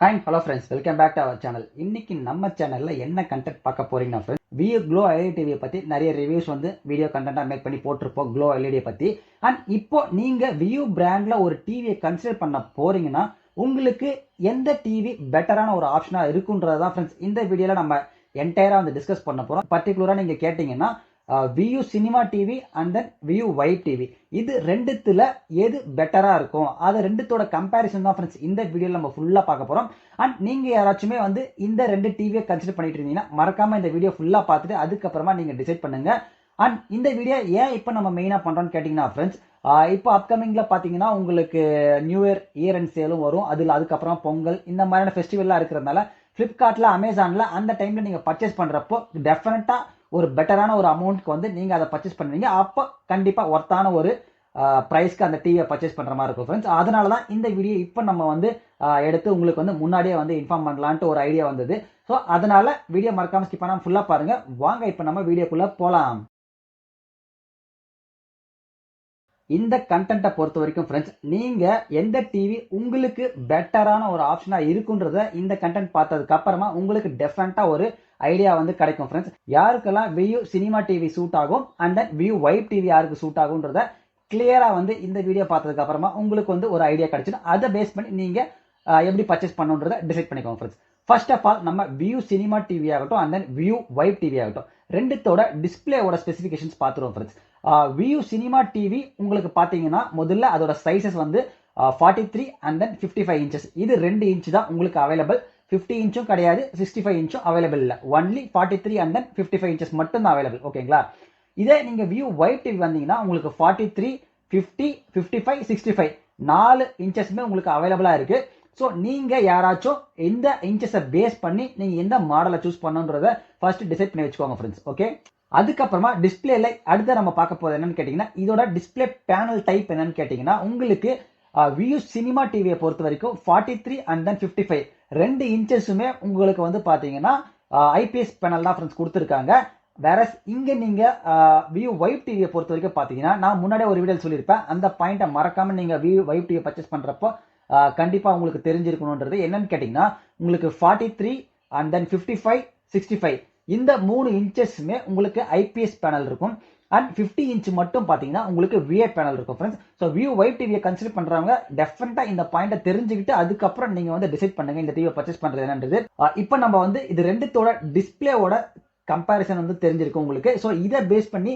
Hi hello friends, welcome back to our channel. இன்னைக்கு நம்ம சேனலில் என்ன கண்டென்ட் பார்க்க போறீங்கன்னா ஃப்ரெண்ட்ஸ், வியூ க்ளோ எல்இடி டிவியை பற்றி நிறைய ரிவ்யூஸ் வீடியோ கண்டென்ட்டாக மேக் பண்ணி போட்டிருப்போம் க்ளோ எல்இடியை பற்றி. அண்ட் இப்போ நீங்கள் வியூ பிராண்டில் ஒரு டிவியை கன்சிடர் பண்ண போறீங்கன்னா உங்களுக்கு எந்த டிவி பெட்டரான ஒரு ஆப்ஷனாக இருக்குன்றது தான் ஃப்ரெண்ட்ஸ் இந்த வீடியோவில் நம்ம என்டையராக டிஸ்கஸ் பண்ண போகிறோம். பர்டிகுலராக நீங்கள் கேட்டிங்கன்னா view cinema TV and then view vibe TV, இது ரெண்டுத்துல எது பெட்டரா இருக்கும், அது ரெண்டுத்தோட கம்பேரிசன் தான் ஃப்ரெண்ட்ஸ் இந்த வீடியோல நம்ம ஃபுல்லா பார்க்க போறோம். அண்ட் நீங்க யாராச்சுமே இந்த ரெண்டு டிவியை கன்சிடர் பண்ணிட்டு இருந்தீங்கன்னா மறக்காம இந்த வீடியோ ஃபுல்லா பார்த்துட்டு அதுக்கப்புறமா நீங்க டிசைட் பண்ணுங்க. அண்ட் இந்த வீடியோ ஏன் இப்போ நம்ம மெயினா பண்றோம்னு கேட்டீங்கன்னா ஃப்ரெண்ட்ஸ், இப்போ அப்கமிங்ல பாத்தீங்கன்னா உங்களுக்கு நியூ இயர் அண்ட் சேலும் வரும். அதுக்கப்புறமா பொங்கல் இந்த மாதிரியான ஃபெஸ்டிவல்லாம் இருக்கிறதுனால பிளிப்கார்ட்ல அமேசான்ல அந்த டைம்ல நீங்க பர்ச்சேஸ் பண்றப்போ டெஃபினட்டா ஒரு பெட்டரான ஒரு அமௌண்ட்க்கு நீங்க அதை பர்ச்சேஸ் பண்ணுவீங்க. அப்போ கண்டிப்பா ஒர்த்தான ஒரு பிரைஸ்க்கு அந்த டிவியை பர்ச்சேஸ் பண்ற மாதிரி இருக்கும் ஃப்ரெண்ட்ஸ். அதனால தான் இந்த வீடியோ இப்போ நம்ம எடுத்து உங்களுக்கு முன்னாடியே இன்ஃபார்ம் பண்ணலான்ட்டு ஒரு ஐடியா வந்தது. ஸோ அதனால வீடியோ மறக்காம ஸ்கிப் பண்ணாம ஃபுல்லா பாருங்க. வாங்க இப்போ நம்ம வீடியோக்குள்ள போலாம். இந்த கண்டென்ட்டை பொறுத்த வரைக்கும் ஃப்ரெண்ட்ஸ், நீங்க எந்த டிவி உங்களுக்கு பெட்டரான ஒரு ஆப்ஷனா இருக்குன்றத இந்த கண்டென்ட் பார்த்ததுக்கு அப்புறமா உங்களுக்கு டெஃபினட்டா ஒரு ஐடியா கிடைக்கும் ஃப்ரெண்ட்ஸ். யாருக்கெல்லாம் வியூ சினிமா டிவி சூட் ஆகும் and then view vibe TV யாருக்கு சூட் ஆகும்ன்றத கிளியரா இந்த வீடியோ பார்த்ததுக்கு அப்புறமா உங்களுக்கு ஒரு ஐடியா கிடைச்சிடும். அதை பேஸ் பண்ணி நீங்க எப்படி பர்ச்சேஸ் பண்ணுன்றத டிசைட் பண்ணிக்கோங்க ஃப்ரெண்ட்ஸ். ஃபர்ஸ்ட் ஆஃப் ஆல் நம்ம வியூ சினிமா டிவி ஆகட்டும் and then view vibe TV ஆகட்டும் ரெண்டுத்தோட டிஸ்பிளேவோட ஸ்பெசிஃபிகேஷன்ஸ் பார்த்துருவோம் ஃப்ரெண்ட்ஸ். வியூ சினிமா டிவி உங்களுக்கு பார்த்தீங்கன்னா முதல்ல அதோட சைசஸ் 43 அண்ட் தென் 55 இன்ச்சஸ். இது 2 இன்ச் தான் உங்களுக்கு அவைலபிள். 50 இன்ச்சும் கிடையாது, 65 இன்ச்சும் அவைலபிள் இல்லை. ஒன்லி 43 அண்ட் தென் 55 இன்ச்சஸ் மட்டும் தான் அவைலபிள். ஓகேங்களா? இதே நீங்க வியூ வைப் டிவி வந்தீங்கன்னா உங்களுக்கு 43, 50, 55, 65 4 இன்ச்சஸ்மே உங்களுக்கு அவைலபிளா இருக்கு. ஸோ நீங்க யாராச்சும் எந்த இன்ச்சஸை பேஸ் பண்ணி நீங்க எந்த மாடலை சூஸ் பண்ணுன்றத ஃபர்ஸ்ட் டிசைட் பண்ணி வச்சுக்கோங்க ஃப்ரெண்ட்ஸ். ஓகே, அதுக்கப்புறமா டிஸ்பிளேல அடுத்து நம்ம பார்க்க போறது என்னன்னு கேட்டீங்கன்னா இதோட டிஸ்பிளே பேனல் டைப் என்னன்னு கேட்டீங்கன்னா உங்களுக்கு வியூ சினிமா டிவியை பொறுத்த வரைக்கும் 43 அண்ட் தென் 55 2 இன்ச்சஸுமே உங்களுக்கு பாத்தீங்கன்னா ஐபிஎஸ் பேனல் தான் ஃப்ரெண்ட்ஸ் கொடுத்துருக்காங்க. வேற இங்க நீங்க வியூ வைப் டிவியை பொறுத்த வரைக்கும் பாத்தீங்கன்னா நான் முன்னாடியே ஒரு வீடியோ சொல்லியிருப்பேன். அந்த பாயிண்ட்டை மறக்காம நீங்க வியூ வைப் டிவி பர்ச்சேஸ் பண்றப்போ கண்டிப்பா உங்களுக்கு தெரிஞ்சிருக்கணும்ன்றது என்னன்னு கேட்டீங்கன்னா உங்களுக்கு 43 அண்ட் தென் 55, 65 இந்த 3 இன்ச்சஸ்மே உங்களுக்கு ஐபிஎஸ் பேனல் இருக்கும். அண்ட் 50 இன்ச் மட்டும் பாத்தீங்கன்னா உங்களுக்கு விஏ பேனல் இருக்கும் ஃப்ரெண்ட்ஸ். ஸோ வியூ வைப் டிவியை கன்சிடர் பண்றவங்க டெஃபினட்டா இந்த பாயிண்ட்டை தெரிஞ்சுக்கிட்டு அதுக்கப்புறம் நீங்க டிசைட் பண்ணுங்க இந்த டிவியை பர்ச்சேஸ் பண்றது என்னன்றது. இப்போ நம்ம இது ரெண்டுத்தோட டிஸ்பிளேவோட கம்பேரிசன் தெரிஞ்சிருக்கும் உங்களுக்கு. ஸோ இதை பேஸ் பண்ணி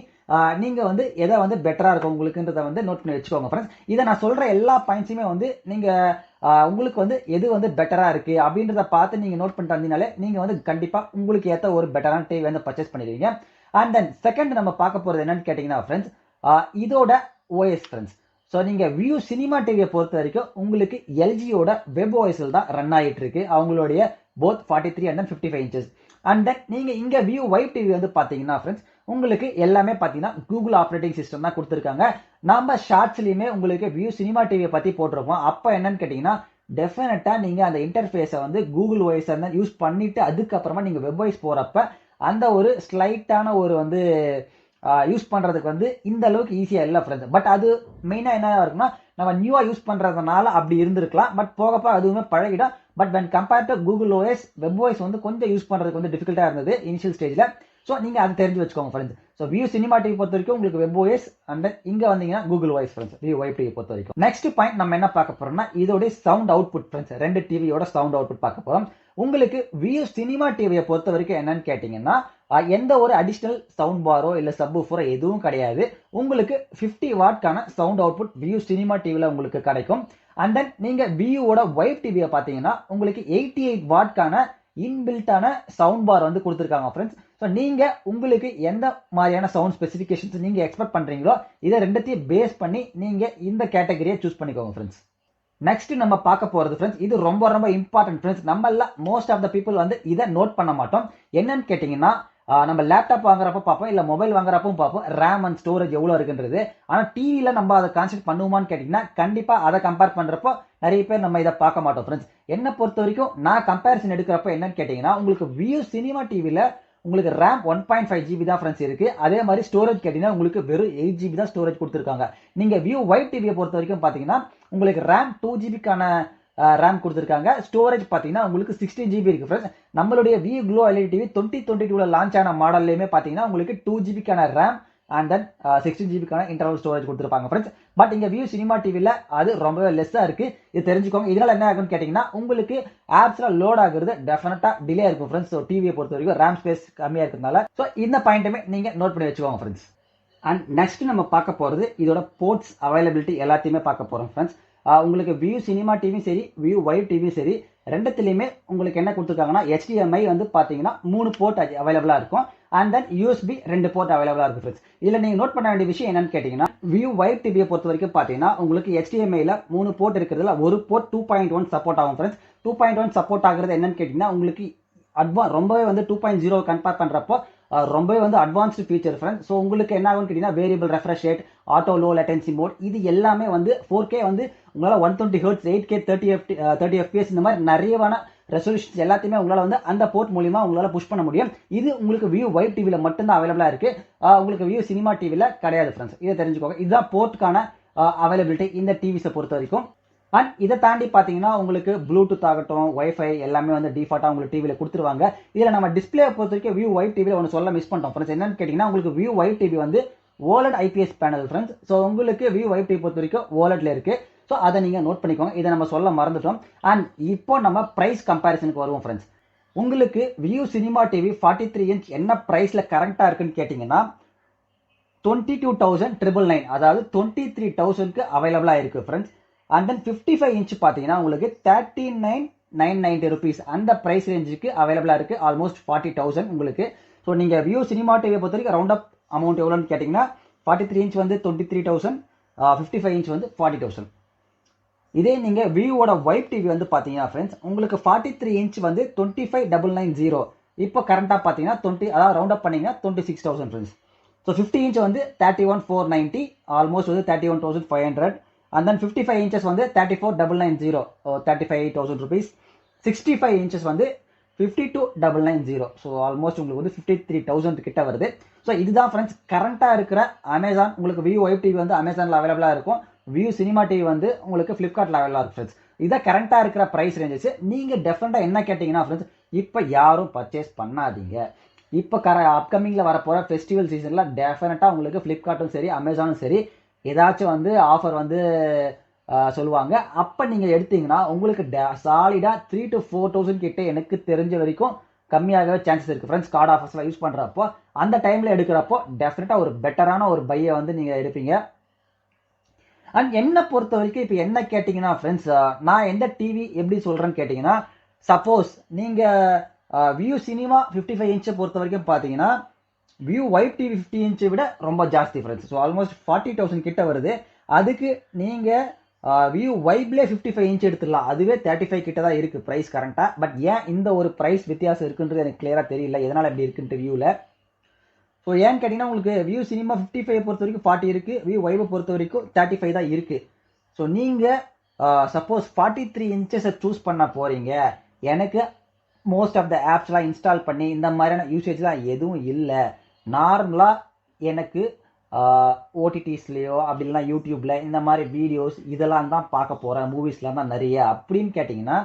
நீங்க எதை பெட்டரா இருக்கும் உங்களுக்குன்றத நோட் பண்ணி வச்சுக்கோங்க ஃப்ரெண்ட்ஸ். இதை நான் சொல்ற எல்லா பாயிண்ட்ஸுமே நீங்க உங்களுக்கு எது பெட்டரா இருக்கு அப்படின்றத பார்த்து நீங்க நோட் பண்ணிட்டு வந்தீங்கனாலே நீங்க கண்டிப்பா உங்களுக்கு ஏற்ற ஒரு பெட்டரான டிவி பர்ச்சேஸ் பண்ணிடுவீங்க. அண்ட் தென் செகண்ட் நம்ம பார்க்க போறது என்னன்னு கேட்டீங்கன்னா ஃப்ரெண்ட்ஸ், இதோட ஓஎஸ் ஃப்ரெண்ட்ஸ். ஸோ நீங்க வியூ சினிமா டிவியை பொறுத்த வரைக்கும் உங்களுக்கு எல்ஜியோட வெப் ஓஎஸ்ல தான் ரன் ஆகிட்டு இருக்கு அவங்களுடைய both 43 and 55 inches. And then நீங்க இங்க வியூ வைப் டிவி பாத்தீங்கன்னா ஃப்ரெண்ட்ஸ் உங்களுக்கு எல்லாமே பாத்தீங்கன்னா கூகுள் ஆப்ரேட்டிங் சிஸ்டம் தான் கொடுத்துருக்காங்க. நம்ம ஷார்ட்ஸ்லயுமே உங்களுக்கு வியூ சினிமா டிவியை பத்தி போட்டிருப்போம். அப்ப என்னன்னு கேட்டீங்கன்னா டெஃபினட்டா நீங்க அந்த இன்டர்ஃபேஸை கூகுள் ஓஎஸ் யூஸ் பண்ணிட்டு அதுக்கப்புறமா நீங்க வெப் ஓஎஸ் போறப்ப அந்த ஒரு ஸ்லைட்டான ஒரு யூஸ் பண்றதுக்கு இந்த அளவுக்கு ஈஸியா இல்லை ஃப்ரெண்ட்ஸ். பட் அது மெயினா என்ன இருக்குன்னா நம்ம நியூவா யூஸ் பண்றதுனால அப்படி இருந்திருக்கலாம். பட் போகப்போ அதுவுமே பழகிடும். But when compare to Google OS web OS கொஞ்சம் யூஸ் பண்றதுக்கு டிஃபிகல்ட்டா இருந்தது இனிஷியல் ஸ்டேஜ்ல. ஸோ நீங்க அதை தெரிஞ்சு வச்சுக்கோங்க friends. So view cinema TV பொறுத்த வரைக்கும் உங்களுக்கு வெப் ஓஎஸ் அண்ட் இங்க வந்தீங்கன்னா Google OS friends view vibe TV பொறுத்த வரைக்கும். நெக்ஸ்ட் பாயிண்ட் நம்ம என்ன பார்க்க போறோம்னா இதோட சவுண்ட் அவுட்புட் ஃப்ரெண்ட்ஸ். ரெண்டு டிவியோட சவுண்ட் அவுட்புட் பார்க்க போறோம். உங்களுக்கு வியூ சினிமா டிவியை பொறுத்த வரைக்கும் என்னன்னு கேட்டீங்கன்னா எந்த ஒரு அடிஷனல் சவுண்ட் பாரோ இல்ல சப்வூஃபரோ எதுவும் கிடையாது. உங்களுக்கு 50 வாட்கான சவுண்ட் அவுட்புட் வியூ சினிமா டிவில உங்களுக்கு கிடைக்கும். அண்ட் தென் நீங்க வியூவோட வைப் டிவியை பாத்தீங்கன்னா உங்களுக்கு 88 வாட்கான இன்பில்ட்டான சவுண்ட் பார் கொடுத்துருக்காங்க ஃப்ரெண்ட்ஸ். ஸோ நீங்க உங்களுக்கு எந்த மாதிரியான சவுண்ட் ஸ்பெசிஃபிகேஷன்ஸ் நீங்க எக்ஸ்பெக்ட் பண்றீங்களோ இதை ரெண்டுத்தையும் பேஸ் பண்ணி நீங்க இந்த கேட்டகரியை சூஸ் பண்ணிக்கோங்க ஃப்ரெண்ட்ஸ். நெக்ஸ்ட் நம்ம பார்க்க போறது ஃப்ரெண்ட்ஸ், இது ரொம்ப ரொம்ப இம்பார்ட்டன்ட் ஃப்ரெண்ட்ஸ். நம்ம எல்லாம் மோஸ்ட் ஆஃப் த பீப்புள் இதை நோட் பண்ண மாட்டோம். என்னன்னு கேட்டீங்கன்னா நம்ம லேப்டாப் வாங்குறப்ப பார்ப்போம் இல்ல மொபைல் வாங்குறப்பவும் பார்ப்போம் ரேம் அண்ட் ஸ்டோரேஜ் எவ்வளவு இருக்குன்றது. ஆனா டிவில நம்ம அதை கான்செப்ட் பண்ணுவோமான்னு கேட்டீங்கன்னா கண்டிப்பா அதை கம்பேர் பண்றப்போ நிறைய பேர் நம்ம இதை பார்க்க மாட்டோம் ஃப்ரெண்ட்ஸ். என்ன பொறுத்த வரைக்கும் நான் கம்பேரிசன் எடுக்கிறப்ப என்னன்னு கேட்டீங்கன்னா உங்களுக்கு வியூ சினிமா டிவில உங்களுக்கு ரேம் 1.5 GB தான் ஃப்ரெண்ட்ஸ் இருக்கு. அதே மாதிரி ஸ்டோரேஜ் கேட்டீங்கன்னா உங்களுக்கு வெறும் 8 GB தான் ஸ்டோரேஜ் கொடுத்துருக்காங்க. நீங்க வியூ வைப் டிவியை பொறுத்த வரைக்கும் பாத்தீங்கன்னா உங்களுக்கு ரேம் 2 GBக்கான ரேம் கொடுத்துருக்காங்க. ஸ்டோரேஜ் பார்த்தீங்கன்னா உங்களுக்கு 16 GB இருக்கு ஃப்ரெண்ட்ஸ். நம்மளுடைய Vu glow LED TV 2022 launch ஆன மாடல்லையுமே பார்த்தீங்கன்னா உங்களுக்கு 2 ஜிபிக்கான ரேம் அண்ட் தென் 16 ஜிபிக்கான இன்டர்னல் ஸ்டோரேஜ் கொடுத்துருப்பாங்க ஃப்ரெண்ட்ஸ். பட் இங்க வியூ சினிமா டிவில அது ரொம்பவே லெஸ்ஸா இருக்கு. இது தெரிஞ்சுக்கோங்க. இதனால என்ன ஆகும்னு கேட்டீங்கன்னா உங்களுக்கு ஆப்ஸ்ல லோட் ஆகுறது டெஃபினட்டா டிலே இருக்கும் ஃப்ரெண்ட்ஸ். ஸோ டிவியை பொறுத்த வரைக்கும் ரேம் ஸ்பேஸ் கம்மியா இருக்கிறதுனால ஸோ இந்த பாயிண்ட்டுமே நீங்க நோட் பண்ணி வச்சுக்கோங்க ஃப்ரெண்ட்ஸ். அண்ட் நெக்ஸ்ட் நம்ம பார்க்க போறது இதோட போர்ட்ஸ் அவைலபிலிட்டி எல்லாத்தையுமே பார்க்க போறோம் ஃப்ரெண்ட்ஸ். உங்களுக்கு வியூ சினிமா டிவி சரி, வியூ வைப் டிவி சரி, ரெண்டுத்துலையுமே உங்களுக்கு என்ன கொடுத்துருக்காங்கன்னா HDMI வந்து பார்த்தீங்கன்னா 3 போர்ட் அவைலபிளாக இருக்கும். அண்ட் தென் USB 2 போர்ட் அவைலபிளாக இருக்கும் ஃப்ரெண்ட்ஸ். இதில் நீங்கள் நோட் பண்ண வேண்டிய விஷயம் என்னன்னு கேட்டிங்கன்னா வியூ வைப் டிவியை பொறுத்த வரைக்கும் பார்த்தீங்கன்னா உங்களுக்கு HDMIல 3 போர்ட் இருக்கிறதுல ஒரு போர்ட் 2.1 சப்போர்ட் ஆகும் ஃப்ரெண்ட்ஸ். 2.1 சப்போர்ட் ஆகுறது என்னன்னு கேட்டிங்கன்னா உங்களுக்கு ரொம்பவே வந்து 2.0 கம்பேர் பண்ணுறப்போ ரொம்பவே வந்து அட்வான்ஸ்டு ஃபீச்சர் ஃப்ரெண்ட்ஸ். ஸோ உங்களுக்கு என்ன ஆகும்னு கேட்டிங்கன்னா variable refresh rate, auto low latency mode, இது எல்லாமே வந்து 4K வந்து உங்களால் 120 Hz, 8K 30 FPS இந்த மாதிரி நிறையவான ரெசல்யூஷன்ஸ் எல்லாத்தையுமே உங்களால் வந்து அந்த போர்ட் மூலியமா உங்களால் புஷ் பண்ண முடியும். இது உங்களுக்கு வியூ வைப் டிவியில் மட்டும்தான் அவைலபிளாக இருக்கு. உங்களுக்கு வியூ சினிமா டிவியில் கிடையாது ஃப்ரெண்ட்ஸ். இதை தெரிஞ்சுக்கோங்க. இதுதான் போர்ட்டுக்கான அவைலபிலிட்டி இந்த டிவிஸை பொறுத்த வரைக்கும். அண்ட் இதை தாண்டி பார்த்தீங்கன்னா உங்களுக்கு ப்ளூடூத் ஆகட்டும், வைஃபை எல்லாமே வந்து டிஃபால்ட்டாக உங்களுக்கு டிவியில் கொடுத்துருவாங்க. இதில் நம்ம டிஸ்பிளே பொறுத்த வரைக்கும் வியூ வைப் டிவியில் ஒன்று சொல்ல மிஸ் பண்ணிட்டோம் ஃப்ரெண்ட்ஸ். என்னன்னு கேட்டிங்கன்னா உங்களுக்கு வியூ வைப் டிவி வந்து OLED IPS panel friends. So உங்களுக்கு வியூ வைப் டிவி பொறுத்த வரைக்கும் OLEDல இருக்கு. ஸோ அதை நீங்கள் நோட் பண்ணிக்கோங்க. இதை நம்ம சொல்ல மறந்துட்டோம். அண்ட் இப்போ நம்ம ப்ரைஸ் கம்பேரிசனுக்கு வருவோம் ஃப்ரெண்ட்ஸ். உங்களுக்கு வியூ சினிமா டிவி 43 இன்ச் என்ன ப்ரைஸில் கரெக்டாக இருக்குன்னு கேட்டிங்கன்னா 22,999 அதாவது 23,000க்கு அவைலபிளாக இருக்குது ஃப்ரெண்ட்ஸ். அண்ட் தென் 55 இன்ச் பார்த்தீங்கன்னா உங்களுக்கு 39,990 rupees அந்த ப்ரைஸ் ரேஞ்சுக்கு அவைலபிளாக இருக்குது. ஆல்மோஸ்ட் 40,000 உங்களுக்கு. ஸோ நீங்கள் வியூ சினிமா டிவியை பொறுத்த வரைக்கும் ரவுண்ட் அப் அமௌண்ட் எவ்வளோன்னு கேட்டிங்கன்னா 43 இன்ச் வந்து 23,000, 55 இன்ச் வந்து 40,000. இதே நீங்கள் வியூவோட வைப் டிவி வந்து பார்த்தீங்கன்னா ஃப்ரெண்ட்ஸ் உங்களுக்கு 43 இன்ச் வந்து 25,990 இப்போ கரண்ட்டாக பார்த்தீங்கன்னா 20 அதாவது ரவுண்ட் அப் பண்ணிங்கன்னா 26,000 ஃப்ரெண்ட்ஸ். ஸோ 50 இன்ச் வந்து 31,490 ஆல்மோஸ்ட் வந்து 31,500. And then 55 inches வந்து 34,990 35,000 rupees. 65 inches வந்து 52,990. ஸோ ஆல்மோஸ்ட் உங்களுக்கு வந்து 53,000 கிட்ட வருது. ஸோ இதுதான் ஃப்ரெண்ட்ஸ் கரண்டாக இருக்கிற அமேசான். உங்களுக்கு வியூ வைப் டிவி வந்து அமேசானில் அவைலபிளாக இருக்கும். வியூ சினிமா டிவி வந்து உங்களுக்கு ஃப்ளிப்கார்ட்டில் அவைலபிளாக இருக்கும் ஃப்ரெண்ட்ஸ். இதான் கரண்டாக இருக்கிற ப்ரைஸ் ரேஞ்சஸ். நீங்கள் டெஃபினட்டாக என்ன கேட்டிங்கன்னா ஃப்ரெண்ட்ஸ் இப்போ யாரும் பர்ச்சேஸ் பண்ணாதீங்க. இப்போ அப்கமிங்கில் வரப்போகிற ஃபெஸ்டிவல் சீசனில் டெஃபினட்டாக உங்களுக்கு ஃப்ளிப்கார்ட்டும் சரி அமேசானும் சரி ஏதாச்சும் வந்து ஆஃபர் வந்து சொல்லுவாங்க. அப்போ நீங்கள் எடுத்தீங்கன்னா உங்களுக்கு சாலிடாக 3 to 4,000 கிட்டே எனக்கு தெரிஞ்ச வரைக்கும் கம்மியாகவே சான்சஸ் இருக்குது ஃப்ரெண்ட்ஸ். கார்டு ஆஃபர்ஸ்லாம் யூஸ் பண்ணுறப்போ அந்த டைமில் எடுக்கிறப்போ டெஃபினட்டாக ஒரு பெட்டரான ஒரு பையை வந்து நீங்கள் எடுப்பீங்க. அண்ட் என்னை பொறுத்த வரைக்கும் இப்போ என்ன கேட்டிங்கன்னா ஃப்ரெண்ட்ஸ் நான் எந்த டிவி எப்படி சொல்கிறேன்னு கேட்டிங்கன்னா சப்போஸ் நீங்கள் வியூ சினிமா 55 இன்ச்சை பொறுத்த வரைக்கும் பார்த்தீங்கன்னா வியூ வைப் டிவி 50 இன்ச்சை விட ரொம்ப ஜாஸ்தி ஃப்ரெண்ட்ஸ். ஸோ ஆல்மோஸ்ட் 40,000 கிட்ட வருது. அதுக்கு நீங்கள் வியூ வைப்லேயே 55 இன்ச் எடுத்துடலாம். அதுவே 35 கிட்ட தான் இருக்குது ப்ரைஸ் கரண்ட்டாக. பட் ஏன் இந்த ஒரு ப்ரைஸ் வித்தியாசம் இருக்குன்றது எனக்கு கிளியராக தெரியல எதனால் எப்படி இருக்குன்ட்டு வியூவில். ஸோ ஏன்னு கேட்டிங்கன்னா உங்களுக்கு வியூ சினிமா 55 பொறுத்த வரைக்கும் 40 இருக்குது, வியூ வைப்பை பொறுத்த வரைக்கும் 35 தான் இருக்குது. ஸோ நீங்கள் சப்போஸ் 43 இன்ச்சஸை சூஸ் பண்ண போகிறீங்க, எனக்கு மோஸ்ட் ஆஃப் த ஆப்ஸ்லாம் இன்ஸ்டால் பண்ணி இந்த மாதிரியான யூசேஜ்லாம் எதுவும் இல்லை, நார்மலாக எனக்கு ஓடிடிஸ்லேயோ அப்படி இல்லைனா யூடியூப்பில் இந்த மாதிரி வீடியோஸ் இதெல்லாம் தான் பார்க்க போகிறேன், மூவிஸ்லாம் தான் நிறைய அப்படின்னு கேட்டிங்கன்னா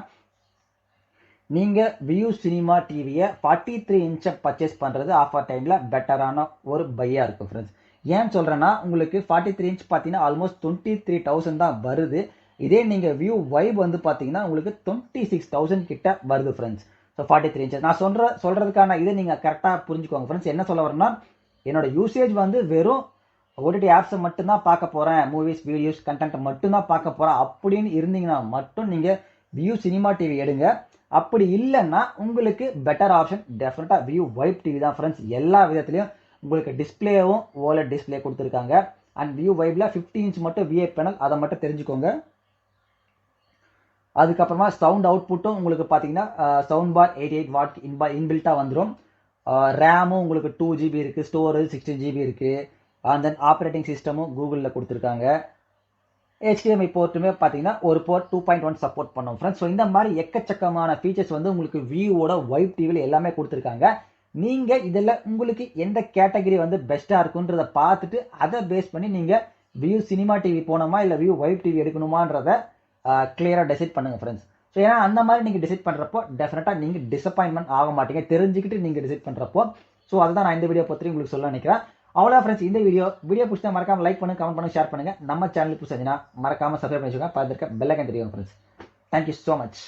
நீங்கள் வியூ சினிமா டிவியை 43 இன்ச்சை பர்ச்சேஸ் பண்ணுறது ஆஃபர் டைமில் பெட்டரான ஒரு பையாக இருக்கும் ஃப்ரெண்ட்ஸ். ஏன் சொல்கிறேன்னா உங்களுக்கு 43 இன்ச் பார்த்தீங்கன்னா ஆல்மோஸ்ட் 23,000 தான் வருது. இதே நீங்கள் வியூ வைப் வந்து பார்த்தீங்கன்னா உங்களுக்கு 26,000 கிட்ட வருது ஃப்ரெண்ட்ஸ். ஸோ 43 இன்ச்சஸ் நான் சொல்கிறதுக்கான இதை நீங்கள் கரெக்டாக புரிஞ்சுக்கோங்க ஃப்ரெண்ட்ஸ். என்ன சொல்ல வரேன்னா என்னோட யூசேஜ் வந்து வெறும் ஓடிடி ஆப்ஸை மட்டும்தான் பார்க்க போகிறேன், மூவிஸ் வீடியோஸ் கண்டென்ட்டை மட்டும்தான் பார்க்க போகிறேன் அப்படின்னு இருந்தீங்கன்னா மட்டும் நீங்கள் வியூ சினிமா டிவி எடுங்க. அப்படி இல்லைன்னா உங்களுக்கு பெட்டர் ஆப்ஷன் டெஃபினட்டாக வியூ வைப் டிவி தான் ஃப்ரெண்ட்ஸ். எல்லா விதத்துலையும் உங்களுக்கு டிஸ்பிளேவும் OLED டிஸ்பிளே கொடுத்துருக்காங்க. அண்ட் வியூ வைப்பில் 50 இன்ச் மட்டும் விஐ பேனல், அதை மட்டும் தெரிஞ்சுக்கோங்க. அதுக்கப்புறமா சவுண்ட் அவுட்புட்டும் உங்களுக்கு பார்த்தீங்கன்னா சவுண்ட் பார் 88 வாட் இன்பில்ட்டாக வந்துடும். ரேமும் உங்களுக்கு 2 GB இருக்குது, ஸ்டோரேஜ் 16 GB இருக்குது. அண்ட் தென் ஆப்ரேட்டிங் சிஸ்டமும் கூகுளில் கொடுத்துருக்காங்க. HDMI போர்ட்டுமே பார்த்தீங்கன்னா ஒரு போர்ட் 2.1 சப்போர்ட் பண்ணோம் ஃப்ரெண்ட்ஸ். ஸோ இந்த மாதிரி எக்கச்சக்கமான ஃபீச்சர்ஸ் வந்து உங்களுக்கு வியூவோட வைப் டிவியில் எல்லாமே கொடுத்துருக்காங்க. நீங்கள் இதில் உங்களுக்கு எந்த கேட்டகரி வந்து பெஸ்ட்டாக இருக்குன்றதை பார்த்துட்டு அதை பேஸ் பண்ணி நீங்கள் வியூ சினிமா டிவி போனோமா இல்லை வியூ வைப் டிவி எடுக்கணுமான்றதை கிளியராக டிசைட் பண்ணுங்க ஃப்ரெண்ட்ஸ். ஸோ ஏன்னா அந்த மாதிரி நீங்கள் டிசைட் பண்ணுறப்போ டெஃபினட்டாக நீங்கள் டிசப்பாயின்மெண்ட் ஆக மாட்டீங்க, தெரிஞ்சுக்கிட்டு நீங்கள் டிசைட் பண்ணுறப்போ. ஸோ அதுதான் நான் இந்த வீடியோ பற்றி உங்களுக்கு சொல்ல நினைக்கிறேன். அவ்வளோ ஃப்ரெண்ட்ஸ், இந்த வீடியோ பிடிச்சா மறக்காம லைக் பண்ணுங்க, கமெண்ட் பண்ணுங்க, ஷேர் பண்ணுங்க. நம்ம சேனலுக்கு புதுசுனா மறக்காம சப்ஸ்கிரைப் பண்ணி வச்சுக்கோங்க. பார்த்துருக்க பெல் ஐக்கன் தெரியும் ஃப்ரெண்ட்ஸ். Thank you so much.